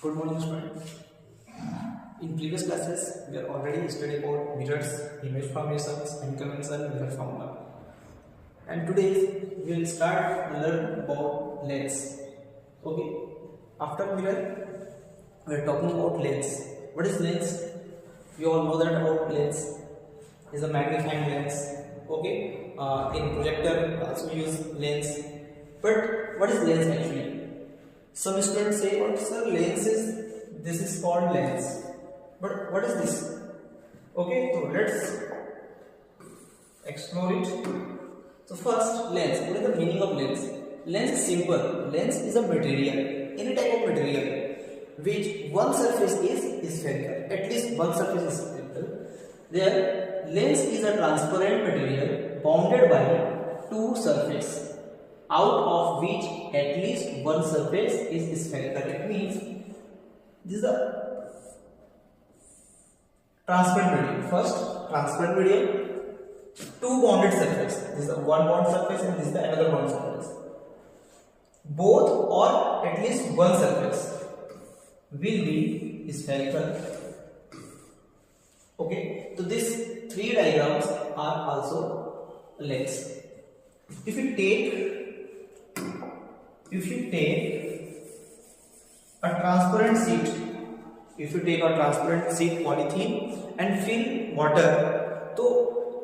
Good morning, students. In previous classes, we have already studied about mirrors, image formations, and conventional mirror formula. And today we will start to learn about lens. Okay. After mirror, we are talking about lens. What is lens? We all know that about lens is a magnifying lens. Okay. In projector also we use lens. But what is lens actually? Some students say, "What sir, lens is this is called lens." But what is this? Okay, so let's explore it. So first, lens. What is the meaning of lens? Lens is simple. Lens is a material, any type of material, which one surface is spherical. At least one surface is spherical. There, lens is a transparent material bounded by two surfaces, out of which at least one surface is spherical. It means this is a transparent medium. First, transparent medium, two bonded surface. This is the one bond surface and this is the another bond surface. Both or at least one surface will be spherical. Okay, so these three diagrams are also lens. If you take a transparent sheet, polythene and fill water, so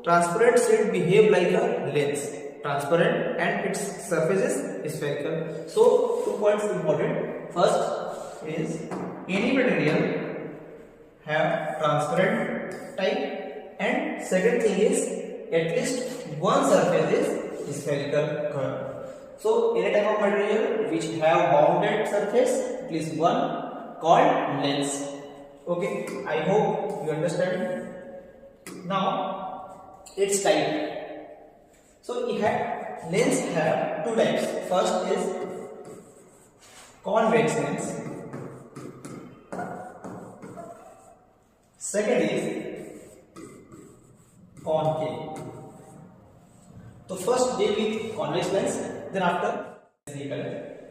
transparent sheet behave like a lens, transparent and its surface is spherical. So 2 points important. First is any material have transparent type, and second thing is at least one surface is spherical curve. So any type of material which have bounded surface, at least one, called lens. Okay, I hope you understand. Now its type. So lens have two types. First is convex lens. Second is concave. तो first day with convex lens, then after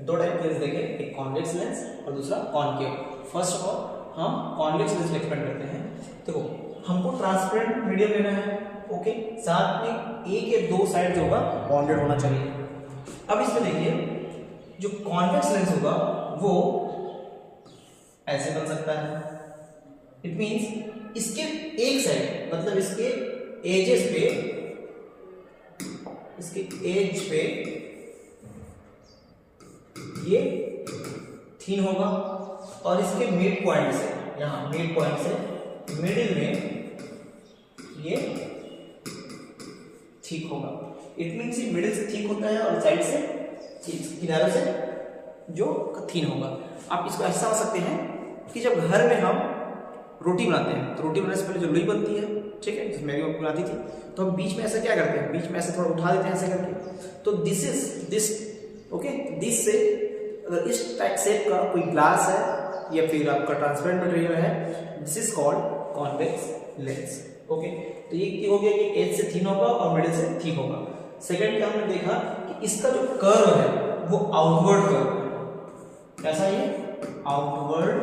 दो type के lens देखे, एक convex lens और दूसरा concave. First of all हम convex lens expand करते हैं. देखो, हमको ट्रांसपेरेंट मीडियम लेना है. ओके, साथ में एक या दो साइड जो होगा बॉन्डेड होना चाहिए. अब इसमें देखिए, जो कॉन्वेक्स लेंस होगा वो ऐसे बन सकता है. इट मींस इसके एक साइड, मतलब इसके एजेस पे, इसके एज पे ये थीन होगा और इसके मिड पॉइंट से, यहां मिड पॉइंट से मिडिल में ये ठीक होगा. इट मींस ये मिडिल से ठीक होता है और साइड से, किनारों से जो थीन होगा. आप इसको ऐसा समझ सकते हैं कि जब घर में हम रोटी बनाते हैं तो रोटी बनाने से पहले जो लोई बनती है, ठीक है, जिसमें मैगी बनाती थी, तो हम बीच में ऐसा क्या करते हैं, बीच में ऐसे थोड़ा उठा देते हैं ऐसे करके. तो दिस ओके, दिस से अगर इस टाइप शेप का कोई ग्लास है या फिर आपका ट्रांसपेरेंट मटेरियल है, this is called convex lens. Okay, तो ये हो गया कि एज से थीन होगा और मिडिल से ठीक होगा. सेकंड क्या हमने देखा कि इसका जो कर्व है वो आउटवर्ड कर्व है. कैसा ये आउटवर्ड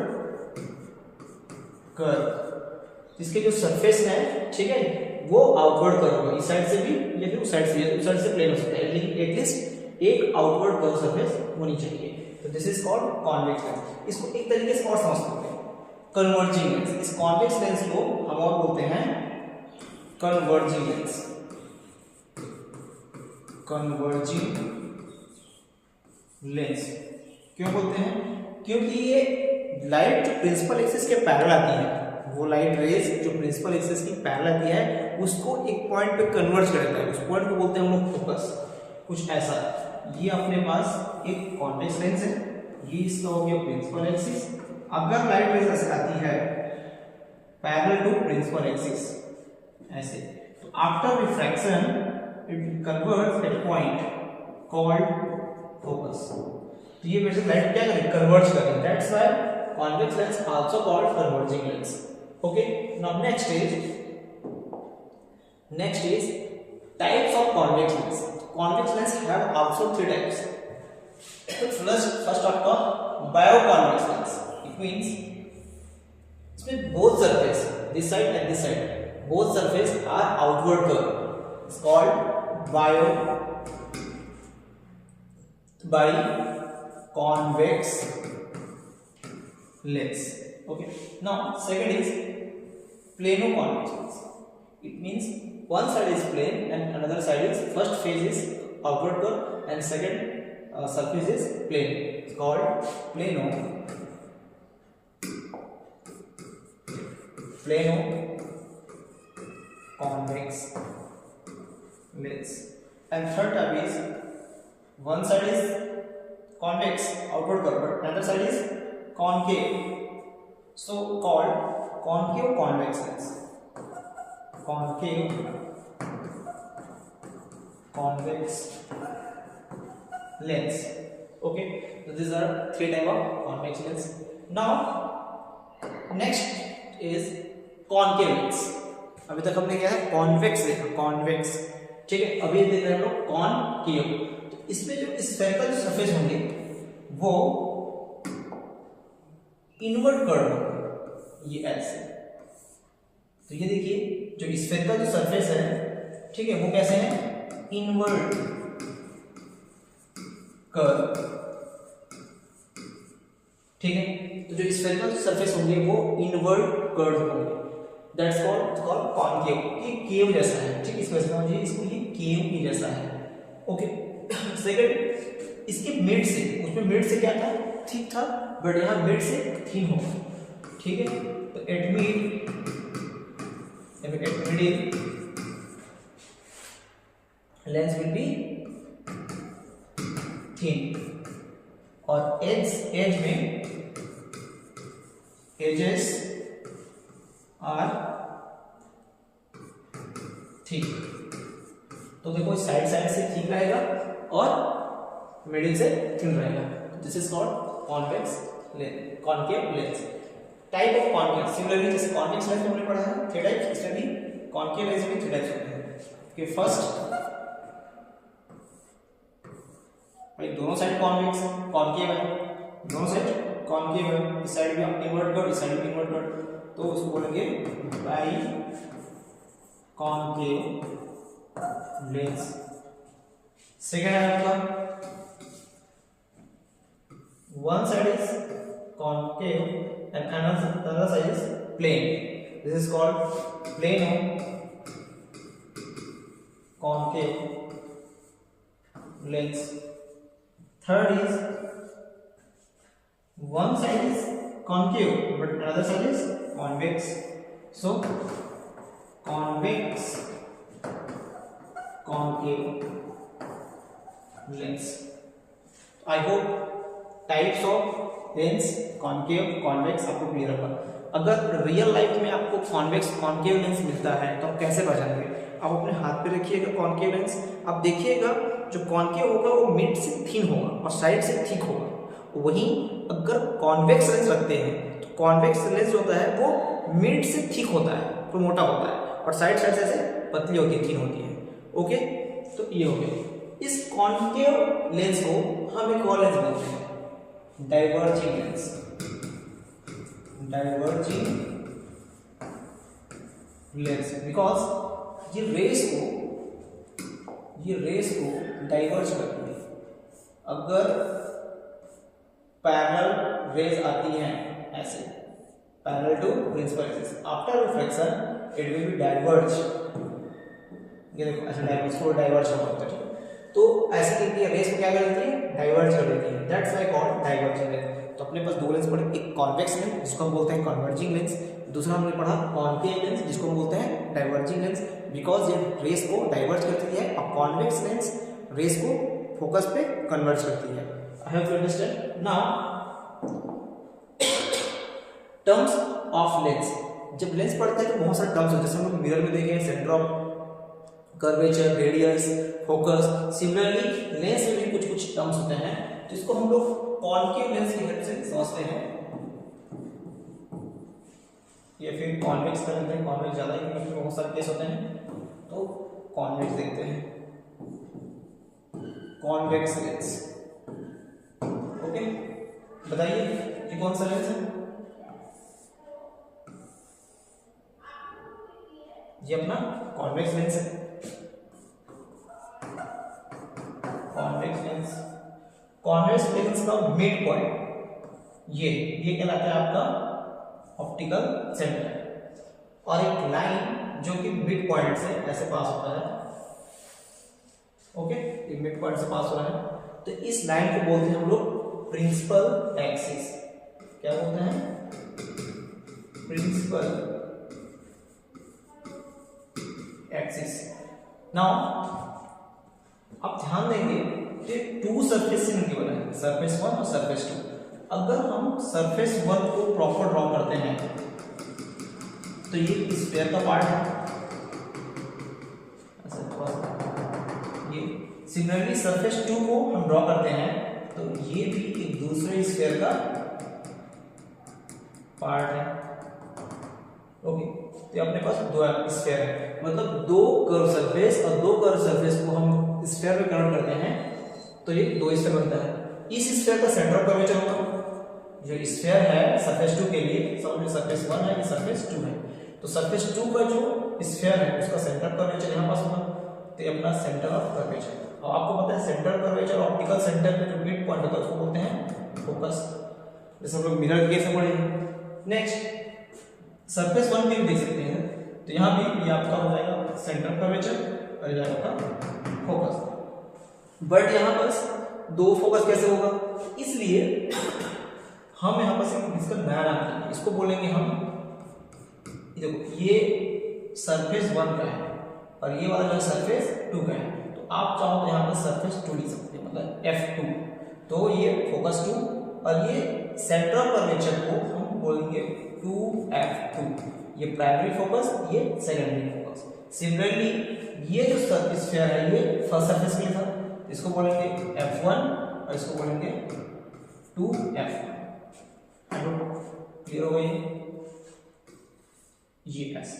कर्व, इसके जो सरफेस है, ठीक है, वो आउटवर्ड कर्व होगा. इस साइड से भी या फिर उस साइड से, उस साइड से प्लेन हो सकता है, लेकिन एटलीस्ट एक आउटवर्ड कर्व सरफेस होनी चाहिए. तो this is called convex lens. इसको एक तरीके से और समझ सकते हैं, कन्वर्जिंग लेंस. इस कॉन्वेक्स लेंस को हम और बोलते हैं कन्वर्जिंग लेंस. कन्वर्जिंग लेंस क्यों बोलते हैं? क्योंकि ये लाइट जो प्रिंसिपल एक्सिस के पैरेलल आती है, वो लाइट रेज जो प्रिंसिपल एक्सिस की पैरेलल आती है, उसको एक पॉइंट पे कन्वर्ज कर देता है. उस पॉइंट को बोलते हैं हम लोग फोकस. कुछ ऐसा, ये अपने पास एक कॉन्वेक्स लेंस है, ये इसका हो गया प्रिंसिपल एक्सिस. अगर लाइट रेज ऐसे आती है पैरेलल टू प्रिंसिपल एक्सिस ऐसे, तो after refraction it converts at point called focus. तो ये वैसे लाइट क्या करेगी, कन्वर्ज करेगी. That's why convex lens also called converging lens. Okay, now next is types of convex lens. Convex lens have also three types. So first talk about bioconvex lens. It means इसमें both surface, this side and this side, both surface are outward curve, it's called biconvex lens. Okay, now second is plano-convex lens. It means one side is plane and another side is, first phase is outward curve and second surface is plane. It's called plano-convex lens. And third type is one side is convex outward curve but another side is concave, so called concave convex lens. Concave convex lens. Okay, so these are three type of convex lens. Now next is concave lens. अभी तक हमने क्या है, convex देखा, convex, ठीक है. अभी देख रहे हैं हम लोग कॉनकेव. तो इसमें जो स्फेरिकल सरफेस होंगे वो इनवर्ट कर्व होंगे, ये ऐसे. तो ये देखिए जो स्फेरिकल जो सरफेस है, ठीक है, वो कैसे है, इनवर्ट कर्व, ठीक है. तो जो स्फेरिकल सरफेस होंगे वो इनवर्ट कर्व होंगे, दैट्स कॉल्ड कॉनकेव. ये केव जैसा है, ठीक है, इसको ऐसे समझिए, इसको ये केव की जैसा है. ओके. सेकंड, इसके मिड से, उसमें मिड से क्या था, थिक था, बट यहाँ मिड से थिन होगा, ठीक है. तो at mid lens will be thin और एज में एजेस आर थिक. तो देखो साइड से थिक रहेगा और मिडिल से थिन रहेगा. This is called convex lens, concave lens. Type of convex, similarly जैसे कॉन्वेक्स लेंस हमने पढ़ा है थ्री टाइप्स, इसमें भी कॉनकेव लेंस में थ्री टाइप्स होते हैं. कि फर्स्ट भाई दोनों साइड कॉन्वेक्स कॉनकेव है, दोनों साइड कॉनकेव है, इस साइड भी इनवर्ट कर्व, इस साइड भी इनवर्ट कर्व, तो उसको बोलेंगे बाइकॉनकेव लेंस. सेकेंड है आपका one side is concave and another side is plane. This is called plano-concave lens. Third is one side is concave but another side is convex. So convex concave lens. I hope types of lens concave convex आपको clear होगा. अगर real life में आपको convex concave lens मिलता है तो आप कैसे पहचानेंगे, आप अपने हाथ पे रखिएगा कॉनकेव लेंस, आप देखिएगा जो कॉनकेव होगा वो मिड से थिन होगा और साइड से थिक होगा. वहीं अगर कॉन्वेक्स लेंस रखते हैं तो कॉन्वेक्स लेंस जो होता है वो मिड से थिक होता है, तो मोटा होता है, और साइड से ऐसे पतली होती है, थिन होती है. ओके, तो ये हो गया. इस कॉनकेव लेंस को हम एक और लेंस बोलते हैं diverging lens. Diverging lens because ये रेस को डाइवर्ज करती है. अगर पैरेलल रेज आती हैं ऐसे parallel to principal axis, after reflection it will be diverge. ये देखो ऐसे डाइवर्ज होता है. तो ऐसे करती है रेस को क्या कर देती है, डाइवर्ज कर देती है. That's why called diverging lens. तो अपने पास दो लेंस पढ़े, एक कॉन्वेक्स लेंस जिसको हम बोलते हैं कन्वर्जिंग लेंस, दूसरा हमने पढ़ा कॉनकेव लेंस जिसको हम बोलते हैं डाइवर्जिंग लेंस, बिकॉज ये रेस को डाइवर्ज करती है और कॉन्वेक्स लेंस रेस को फोकस पे कन्वर्ट करती है. I have to understand. Now terms of lens. जब लेंस पढ़ते हैं तो बहुत सारे टर्म्स होते हैं, जैसे हम लोग मिरर में देखें centre of curvature, radius, focus. Similarly lens में भी कुछ टर्म्स होते हैं जिसको हम लोग कॉनकेव लेंस की हेल्प से समझते हैं या फिर कॉन्वेक्स कर लेते हैं. कॉन्वेक्स ज्यादा ही क्योंकि बहुत सारे केस होते हैं, तो कॉन्वेक्स देखते हैं. Convex lens. ओके, बताइए ये कौन सा लेंस है, ये अपना कॉन्वेक्स लेंस है, कॉन्वेक्स लेंस। कॉन्वेक्स लेंस का मिड पॉइंट ये कहलाता है आपका ऑप्टिकल सेंटर, और एक लाइन जो कि मिड पॉइंट से ऐसे पास होता है, ओके, ये मिड पॉइंट से पास हो रहा है, तो इस लाइन को बोलते हैं हम लोग प्रिंसिपल एक्सिस। क्या बोलते हैं? Principal axis. नाउ आप ध्यान देंगे कि टू सरफेस से मिलकर बना है, सरफेस 1 और सरफेस 2। अगर हम सरफेस 1 को प्रॉपर ड्रॉ करते हैं तो ये स्फीयर का पार्ट है, ये सिमिलरली सरफेस 2 को हम ड्रॉ करते हैं तो ये भी एक दूसरे स्फीयर का पार्ट है, ओके। तो अपने पास दो स्फीयर है, मतलब दो कर्व सरफेस, और दो कर्व सरफेस को हम स्फीयर में कन्वर्ट करते हैं तो ये दो स्फीयर बनता है। इस स्फीयर का सेंटर ऑफ कर्वेचर होगा, जो स्फीयर है सरफेस 2 के लिए, समझो सरफेस 1 है, ये सरफेस 2 है, तो सरफेस 2 का जो स्फीयर है उसका सेंटर ऑफ कर्वेचर यहां पास होगा, तो ये अपना सेंटर ऑफ कर्वेचर। और आपको पता है centre of curvature optical centre पे जो मिड पॉइंट होता है उसको बोलते हैं फोकस, जैसे हम लोग मिरर केस में पढ़ेंगे। नेक्स्ट सरफेस 1 भी देख सकते हैं, तो यहां भी ये आपका हो जाएगा सेंटर ऑफ कर्वेचर और ये आपका फोकस। बट यहां पर दो फोकस कैसे होगा, इसलिए हम यहां पर इसका नया नाम देंगे, इसको बोलेंगे हम, देखो ये सरफेस 1 का है और ये वाला जो सरफेस 2 का है, तो आप चाहो तो यहाँ पर सरफेस 2 लिख सकते हैं, मतलब F2, तो ये फोकस 2, और ये सेंटर ऑफ कर्वेचर को हम बोलेंगे 2F2, ये प्राइमरी फोकस, ये सेकेंडरी फोकस। सिमिलरली ये जो स्फीयर है ये फर्स्ट सरफेस के लिए था, इसको बोलेंगे F1 और इसको बोलेंगे 2F1। क्लियर हो गई ये ऐसे।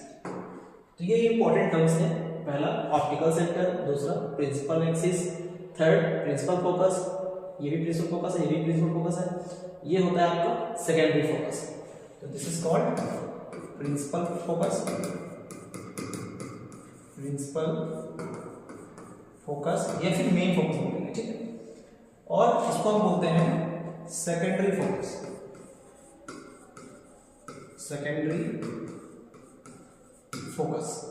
तो ये इंपॉर्टेंट टर्म्स है, पहला ऑप्टिकल सेंटर, दूसरा principal axis, third principal focus, ये भी प्रिंसिपल फोकस है, ये भी प्रिंसिपल फोकस है, ये होता है आपका सेकेंडरी फोकस। तो this is called principal focus, principal focus या फिर मेन फोकस बोलेंगे, ठीक है। और इसको हम बोलते हैं secondary focus, secondary focus.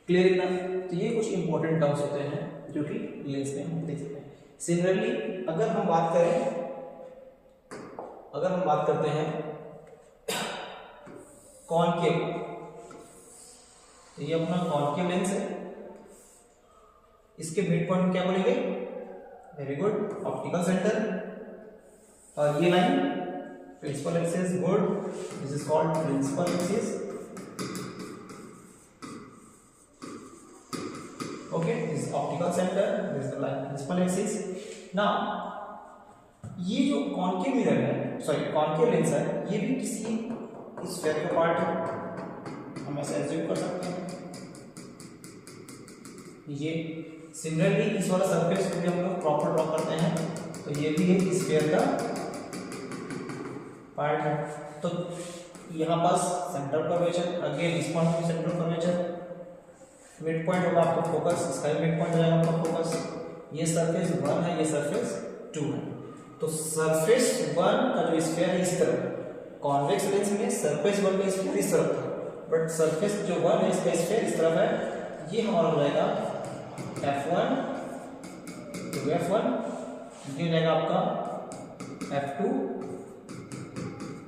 Clear है ना? तो ये कुछ इंपॉर्टेंट टर्म्स होते हैं जो कि लेंस में हम देख सकते हैं। सिमिलरली अगर हम बात करते हैं कॉनकेव, तो ये अपना कॉनकेव लेंस है, इसके मिड पॉइंट क्या बोलेंगे? वेरी गुड, ऑप्टिकल सेंटर, और ये line principal axis, good, this is called principal axis, okay, this is optical center, this is the line principal axis. now ये जो कॉनकेव मिरर है, sorry concave lens है, ये भी किसी स्फीयर का पार्ट है, हम ऐसे एज्यूम कर सकते हैं। ये सिमिलरली इस वाला सरफेस को भी हम लोग प्रॉपर ड्रॉ करते हैं, तो ये भी एक स्फीयर का पार्ट है। तो यहाँ पास सेंटर कर्वेचर, अगेन इस पॉइंट पे सेंटर कर्वेचर, मिड पॉइंट होगा आपका फोकस, इसका भी मिड पॉइंट जाएगा आपका फोकस। ये सरफेस 1 है, ये सरफेस 2 है। तो सरफेस 1 का जो स्फीयर है इस तरफ, कॉन्वेक्स लेंस में सरफेस 1 का स्फीयर इस तरफ था, बट सरफेस जो 1 है इसका स्फीयर इस तरफ है, ये हमारा हो जाएगा F1 to F1, ये जाएगा आपका F2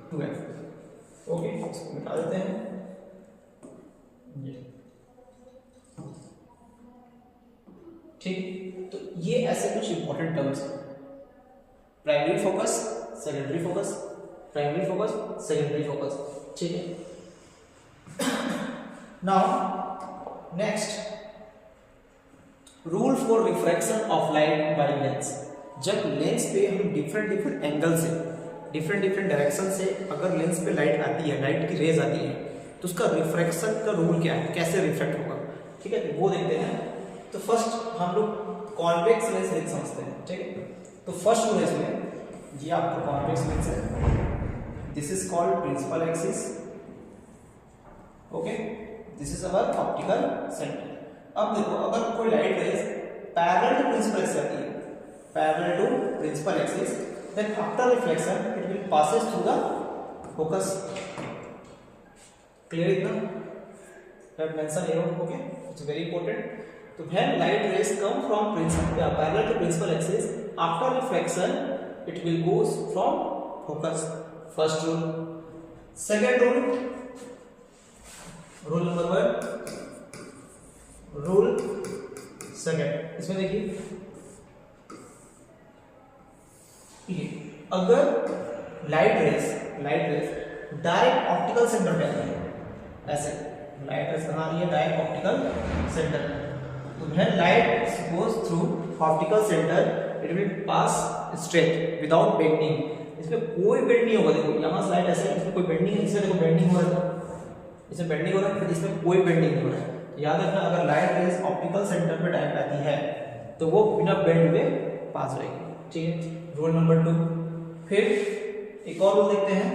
to F2। ओके, इसको मिटा देते हैं। ठीक, तो ये ऐसे कुछ इंपॉर्टेंट टर्म्स हैं, primary focus, secondary focus, primary focus, secondary focus, ठीक है। Now next, rule for refraction of light by lens. जब लेंस पे हम डिफरेंट एंगल से, डिफरेंट डायरेक्शन से अगर लेंस पे लाइट आती है, लाइट की रेज आती है, तो उसका रिफ्रैक्शन का रूल क्या है, कैसे रिफ्लेक्ट होगा, ठीक है, वो देखते हैं। तो फर्स्ट हम लोग कॉन्वेक्स लेंस समझते हैं, ठीक है। तो फर्स्ट रूल है इसमें, ये आपका कॉन्वेक्स लेंस है, this is called principal axis, okay, this is our optical centre. अब देखो अगर कोई light rays parallel to principal axis आती है, parallel to principal axis, then after reflection it will passes through the focus. Clear इतना? That mention here, okay, it's very important. तो when light rays come from parallel to principal axis, after reflection it will goes from focus. First rule. Second rule, rule number 1, rule second, इसमें देखिए अगर light rays direct optical centre पे आती है, ऐसे light rays कहाँ आ रही है, डायरेक्ट ऑप्टिकल सेंटर, तो when light goes through optical centre it will pass straight without bending. इसमें कोई बेंड नहीं होगा। देखो यहाँ से लाइट ऐसे, इसमें कोई बेंडिंग है, इसमें देखो बेंडिंग हो रहा है, इसमें बेंडिंग हो रहा है, फिर इसमें कोई बेंडिंग नहीं हो रहा है। याद रखना अगर लाइट रेस ऑप्टिकल सेंटर पे डायरेक्ट आती है तो वो बिना बेंड हुए पास होगी। ठीक है, रूल नंबर 2। फिर एक और रूल देखते हैं,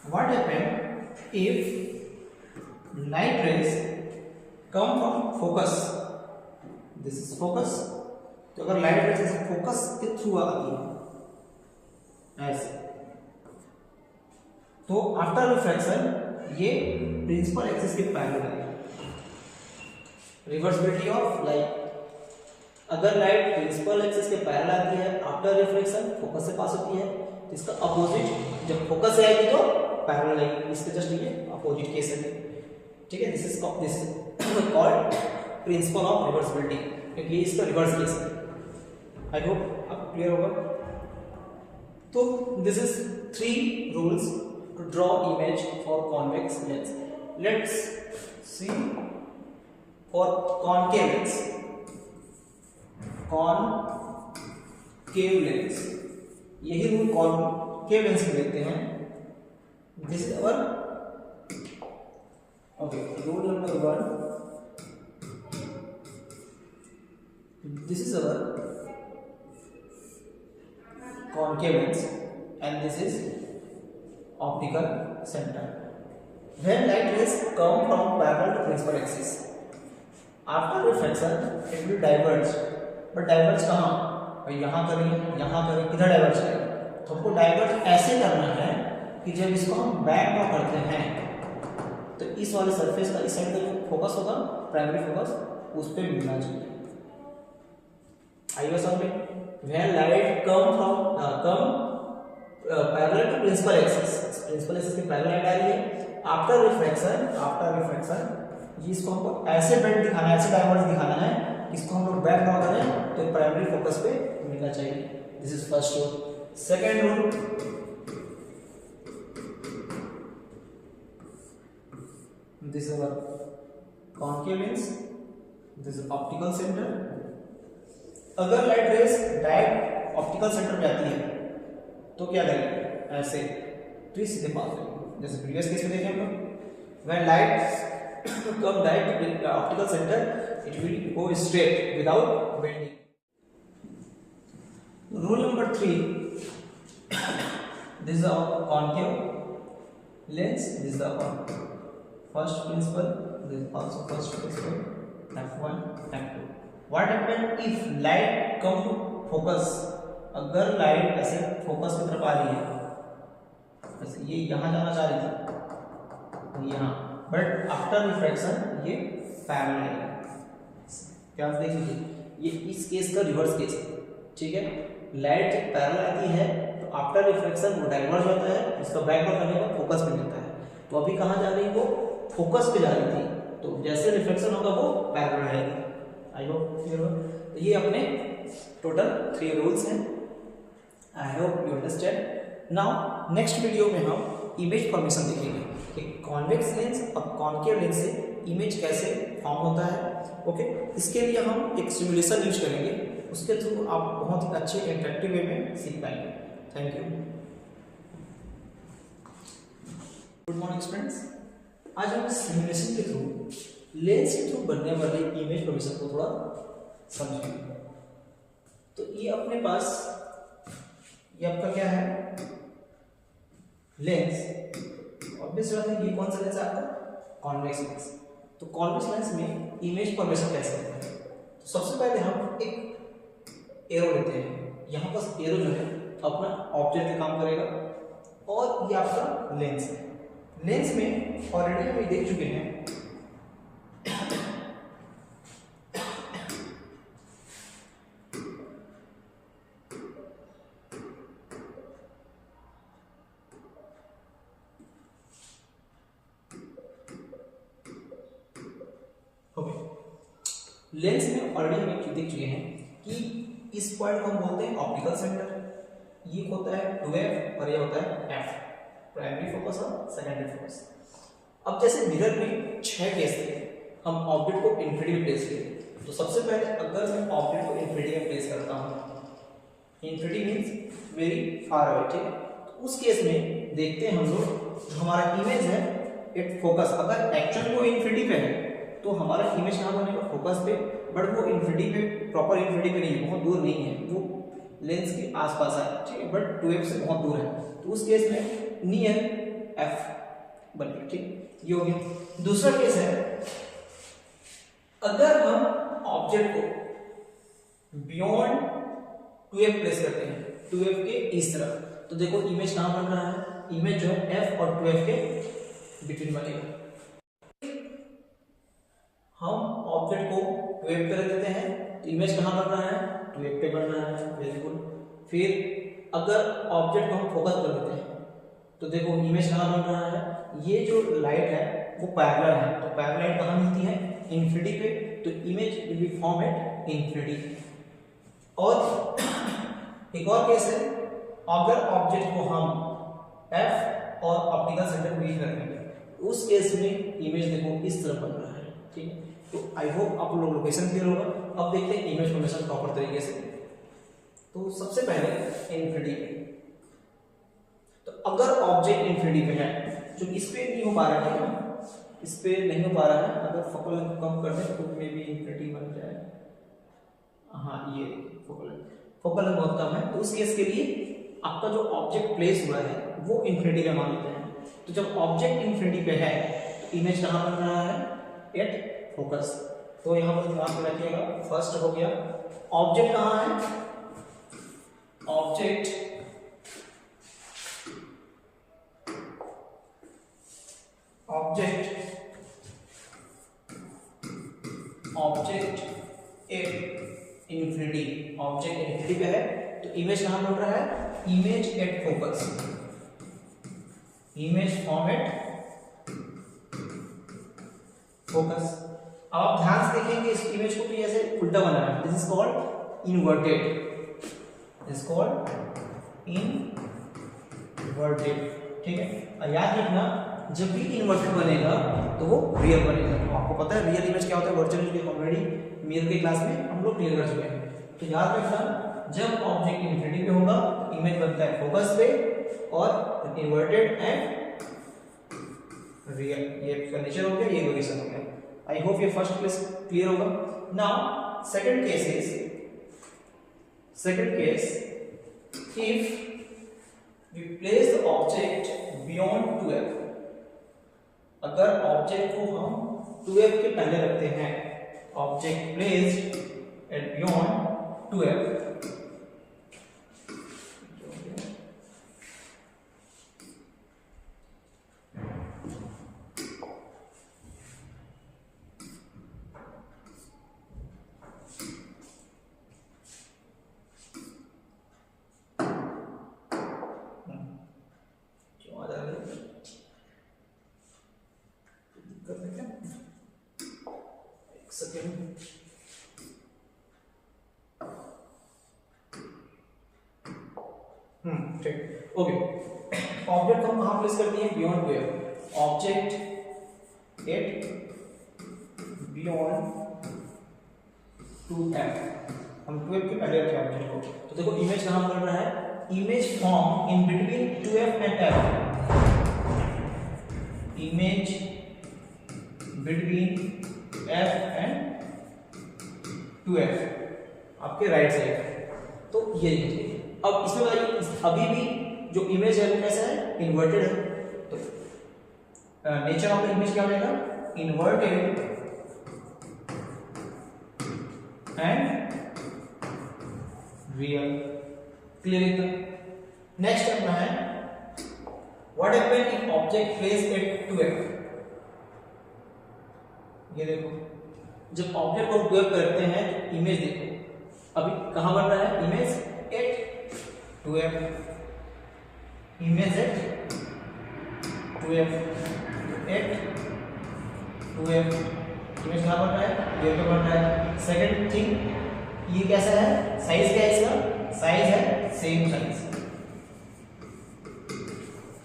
what happen if light rays come from focus, this is focus, तो अगर लाइट रेस फोकस के थ्रू आती है ऐसे, तो आफ्टर रिफ्लेक्शन ये प्रिंसिपल एक्सिस के पैरेलल है। रिवर्सिबिलिटी ऑफ लाइट, अगर लाइट प्रिंसिपल एक्सिस के पैरेलल आती है आफ्टर रिफ्लेक्शन फोकस से पास होती है, तो इसका अपोजिट जब फोकस से आएगी तो पैरेलल आएगी, इसके जस्ट ये अपोजिट केस है। ठीक है, this is called principle of reversibility, क्योंकि ये इसका रिवर्स केस है। आई होप अब क्लियर होगा। तो this is 3 rules to draw image for convex lens. Let's see for concave lens. Concave lens, यही रूल concave lens में देखते हैं। This is our okay rule number 1. This is our concave lens and this is optical center. When light rays come from parallel to principal axis, after reflection it will diverge, but diverge कहाँ? यहाँ करें, किधर diverge करें? तो हमको diverge ऐसे करना है कि जब इसको हम बैक ड्रॉ करते हैं तो इस वाले सरफेस का इस साइड का जो फोकस होगा, प्राइमरी फोकस, उस पर मिलना चाहिए। आइए समझ में, when light come parallel to principal axis, principal axis के पैरेलल लाइट आ रही है, आफ्टर रिफ्लेक्शन जिसको हमको ऐसे बेंड दिखाना है, ऐसे डायवर्ज दिखाना है, इसको हम लोग बैक ड्रॉ करें तो प्राइमरी फोकस पे मिलना चाहिए। This is first rule. Second rule, this is concave lens, this is optical centre. अगर light rays direct optical centre पे आती है तो क्या करेंगे, ऐसे तो सीधे पास होगी, जैसे प्रीवियस केस में देखें हम लोग, when light come direct optical centre it will go straight without bending. Rule number 3, this is our concave lens, this is our first principal, this is also first principal, F1 F2। What happen if light come to focus, अगर light ऐसे focus की तरफ आ रही है, ऐसे ये यहाँ जाना चाह रही थी यहाँ, बट आफ्टर रिफ्लेक्शन ये पैरेलल है। क्या देख लीजिए, ये इस केस का रिवर्स केस है। ठीक है, लाइट जब पैरेलल आती है तो आफ्टर रिफ्लेक्शन वो डाइवर्ज होता है, इसका बैक ड्रॉ करने पर फोकस पे मिलता है। तो अभी कहाँ जा रही है, वो फोकस पे जा रही थी, तो जैसे रिफ्लेक्शन होगा वो पैरेलल रहेगी। आई होप क्लियर हो। तो ये अपने टोटल 3 रूल्स हैं। I hope you understand. Now next video में हम इमेज फॉर्मेशन देखेंगे कि कॉन्वेक्स लेंस और कॉन्केव लेंस से इमेज कैसे फॉर्म होता है। ओके, इसके लिए हम एक सिमुलेशन यूज करेंगे, उसके थ्रू आप बहुत ही अच्छे इंटरेक्टिव वे में सीख पाएंगे। Thank you. Good morning students, आज हम सिमुलेशन के थ्रू लेंस के थ्रू बनने वाले इमेज फॉर्मेशन को थोड़ा समझेंगे। तो ये अपने पास ये आपका क्या है, लेंस। ऑब्वियस बात है, ये कौन सा लेंस है आपका, कॉन्वेक्स लेंस। तो कॉन्वेक्स लेंस में इमेज फॉर्मेशन कैसे होता है? तो सबसे पहले हम एक एरो लेते हैं, यहाँ पर एरो जो है अपना ऑब्जेक्ट का काम करेगा और ये आपका लेंस है। लेंस में ऑलरेडी हम देख चुके हैं लेंस में ऑलरेडी हम एक चीज देख चुके हैं कि इस पॉइंट को हम बोलते हैं ऑप्टिकल सेंटर, ये होता है 2f और ये होता है f, प्राइमरी फोकस और सेकेंडरी फोकस। अब जैसे मिरर में 6 केस थे, हम ऑब्जेक्ट को इन्फिनिटी में प्लेस किए। तो सबसे पहले अगर मैं ऑब्जेक्ट को इन्फिनिटी में प्लेस करता हूँ, infinity means very far away, ठीक है, तो उस केस में देखते हैं हम लोग हमारा इमेज है इट फोकस, अगर एक्चुअली वो इन्फिनिटी पे है तो हमारा इमेज कहाँ बनेगा? फोकस पे, बट वो इन्फिनिटी पे, प्रॉपर इन्फिनिटी पे नहीं है, बहुत दूर नहीं है, वो लेंस के आसपास है, ठीक है, बट 2f से बहुत दूर है, तो उस केस में नियर f बन गया, ठीक, ये हो गया। दूसरा केस है अगर हम ऑब्जेक्ट को बियॉन्ड 2f प्लेस करते हैं, 2f के इस तरफ, तो देखो इमेज कहाँ बन रहा है? इमेज जो है f और 2f के बिटवीन बनेगा। हम ऑब्जेक्ट को 2f पे रख देते हैं तो इमेज कहाँ बन रहा है? 2f पे बन रहा है, वेरी गुड। फिर अगर ऑब्जेक्ट को हम फोकस कर देते हैं तो देखो इमेज कहाँ बन रहा है? ये जो लाइट है वो पैरेलल है, तो पैरेलल लाइट कहाँ मिलती है? इन्फिनिटी पे, तो image will be form at infinity. और एक और केस है, अगर ऑब्जेक्ट को हम f और ऑप्टिकल सेंटर के बीच रखेंगे, उस केस में इमेज देखो इस तरह बन रहा है, ठीक है। तो आई होप आप लोग लोकेशन क्लियर होगा। अब देखते हैं इमेज फॉर्मेशन प्रॉपर तरीके से। तो सबसे पहले इन्फिनिटी पे, तो अगर ऑब्जेक्ट इन्फिनिटी पे है, जो इस पे नहीं हो पा रहा है, ठीक है ना, इस पे नहीं हो पा रहा है, अगर फोकल लेंथ कम कर दें तो मे बी इन्फिनिटी बन जाए। हाँ, ये फोकल लेंथ बहुत कम है, तो उस केस के लिए आपका जो ऑब्जेक्ट प्लेस हुआ है वो इन्फिनिटी में मान लेते हैं। तो जब ऑब्जेक्ट इन्फिनिटी पे है तो इमेज कहाँ बन रहा है? At focus. तो यहाँ पर ध्यान में रखिएगा, फर्स्ट हो गया ऑब्जेक्ट कहाँ है? Object at infinity, object infinity पे है तो इमेज कहाँ बन रहा है? Image at focus, image form at focus. अब आप ध्यान से देखेंगे इस इमेज को, तो ऐसे उल्टा बना है, this is called inverted, this called inverted, ठीक है। और याद रखना जब भी इन्वर्टेड बनेगा तो वो रियल बनेगा। तो आपको पता है रियल इमेज क्या होता है, वर्चुअल इमेज ऑलरेडी मिरर की क्लास में हम लोग क्लियर कर चुके हैं। तो याद रखना जब ऑब्जेक्ट इन्फिनिटी पे होगा इमेज बनता है फोकस पे, और इन्वर्टेड एंड रियल, ये कंडीशन हो गया, ये लोकेशन हो गया। आई होप ये फर्स्ट केस क्लियर होगा। Now second case if we place the object beyond 2f, अगर ऑब्जेक्ट को हम 2f के पहले रखते हैं, object placed at beyond 2f, ठीक, ओके। ऑब्जेक्ट हम कहाँ प्लेस करते हैं? Beyond 2f, object at beyond 2f, हम 2f के पहले रखे ऑब्जेक्ट को, तो देखो इमेज कहाँ बन रहा है? Image form in between 2f and f, image between f and 2f आपके राइट साइड, तो ये है। अब इसमें बताइए अभी भी जो इमेज है वो कैसा है? इन्वर्टेड है। तो नेचर ऑफ द इमेज क्या हो जाएगा, इन्वर्टेड एंड रियल। क्लियर इतना। नेक्स्ट अपना है what happen if object place at 2f। ये देखो जब ऑब्जेक्ट को 2f करते हैं तो इमेज देखो अभी कहां बन रहा है, image at 2f, image at 2f, at 2f, image कहां बन रहा है, ये पे बन रहा है। सेकंड थिंग ये कैसा है, साइज क्या है इसका, साइज है सेम साइज।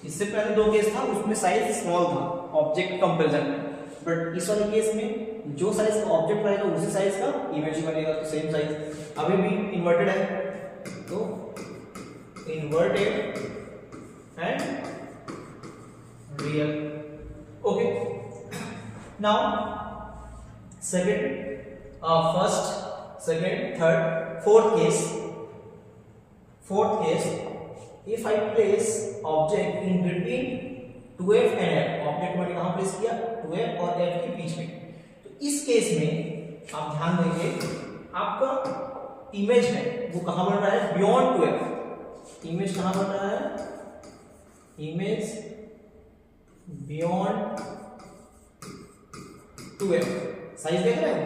इससे पहले दो केस था उसमें साइज स्मॉल था ऑब्जेक्ट कंपैरिजन में, बट इस वाले केस में जो साइज का ऑब्जेक्ट रहेगा उसी साइज का इमेज बनेगा, तो सेम साइज। अभी भी इन्वर्टेड है तो inverted and real. Okay, now second, first, second, third, fourth case, if I place object in between 2f and f, object मैंने कहां प्लेस किया, 2f और f के बीच में, तो इस केस में आप ध्यान देंगे आपका इमेज है वो कहां बन रहा है, बियॉन्ड 2f। इमेज कहां बन रहा है, इमेज बियॉन्ड 2f। साइज देख रहे हैं,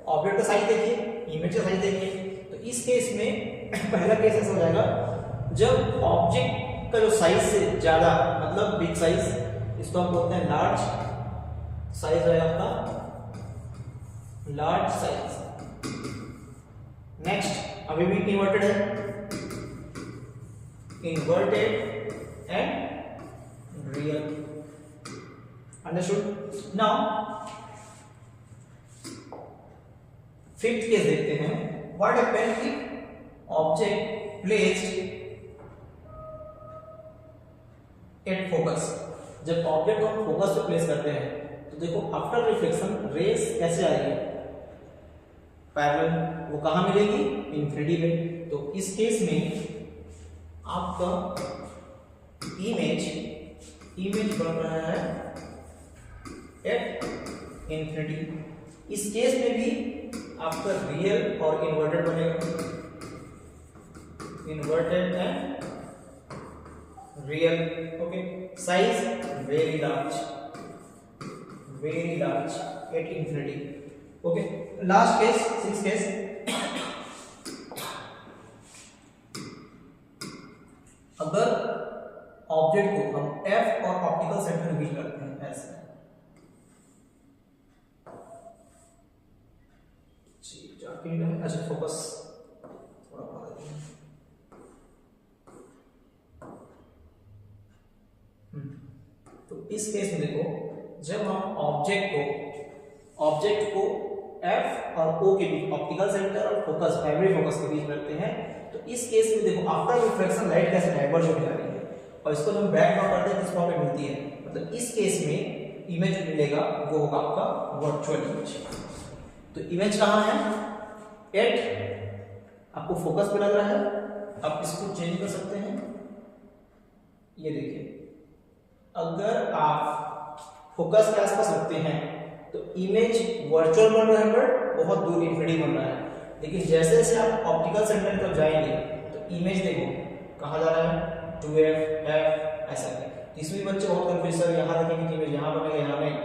ऑब्जेक्ट का साइज देखिए, इमेज का साइज देखिए। तो इस केस में पहला केस ऐसा हो जाएगा जब ऑब्जेक्ट का जो साइज से ज्यादा मतलब बिग साइज, इसको हम बोलते हैं लार्ज साइज है आपका, लार्ज साइज। नेक्स्ट अभी भी इन्वर्टेड है, inverted and real. Understood. Now fifth case देखते हैं, what happens if object placed at focus. जब ऑब्जेक्ट को हम फोकस पे प्लेस करते हैं तो देखो आफ्टर रिफ्लेक्शन रेस कैसे आएगी, पैरेलल, वो कहां मिलेगी, इंफिनिटी में। तो इस केस में आपका इमेज बन रहा है एट इंफिनिटी। इस केस में भी आपका रियल और इन्वर्टेड बनेगा, inverted and real. Okay, size very large at infinity. Okay, last case, six case, अगर ऑब्जेक्ट को हम एफ और ऑप्टिकल सेंटर के बीच करते हैं ऐसे, अच्छा फोकस थोड़ा बढ़ा देंगे, तो इस केस में देखो जब हम ऑब्जेक्ट को एफ और ओ के बीच, ऑप्टिकल सेंटर और फोकस, प्राइमरी फोकस के बीच रखते हैं, तो इस केस में देखो आफ्टर रिफ्लेक्शन लाइट कैसे डाइवर्ज हो जा रही है, और इसको जब हम बैक ड्रॉ करते हैं किस फॉर्म में मिलती है, मतलब इस केस में इमेज मिलेगा वो होगा आपका वर्चुअल इमेज। तो इमेज कहां है, एट, आपको फोकस पे लग रहा है, आप इसको चेंज कर सकते हैं। ये देखिए अगर आप फोकस के आसपास रखते हैं तो इमेज वर्चुअल बन रहा है बट बहुत दूर इंफिनिटी बन रहा है, लेकिन जैसे जैसे आप ऑप्टिकल सेंटर की तरफ जाएंगे तो इमेज देखो कहां जा रहा है, 2f f ऐसा। तो इसमें बच्चे बहुत कंफ्यूज है, यहां रखेंगे इमेज यहां बनेगा, यहां नहीं,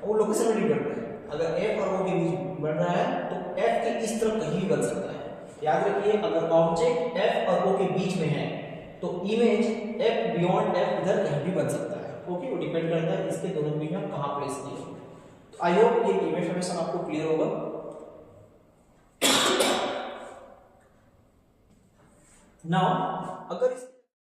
वो लोकेशन नहीं करते हैं। अगर f और o के बीच बन रहा है तो f के इस तरफ कहीं भी बन सकता है। याद रखिए अगर ऑब्जेक्ट f और o के बीच में है तो इमेज f बियॉन्ड f इधर कहीं भी बन सकता है। ओके, वो डिपेंड करता है इसके दोनों बीच में कहां प्लेस किए। तो आई होप ये इमेज फॉर्मेशन आपको क्लियर होगा। नाउ अगर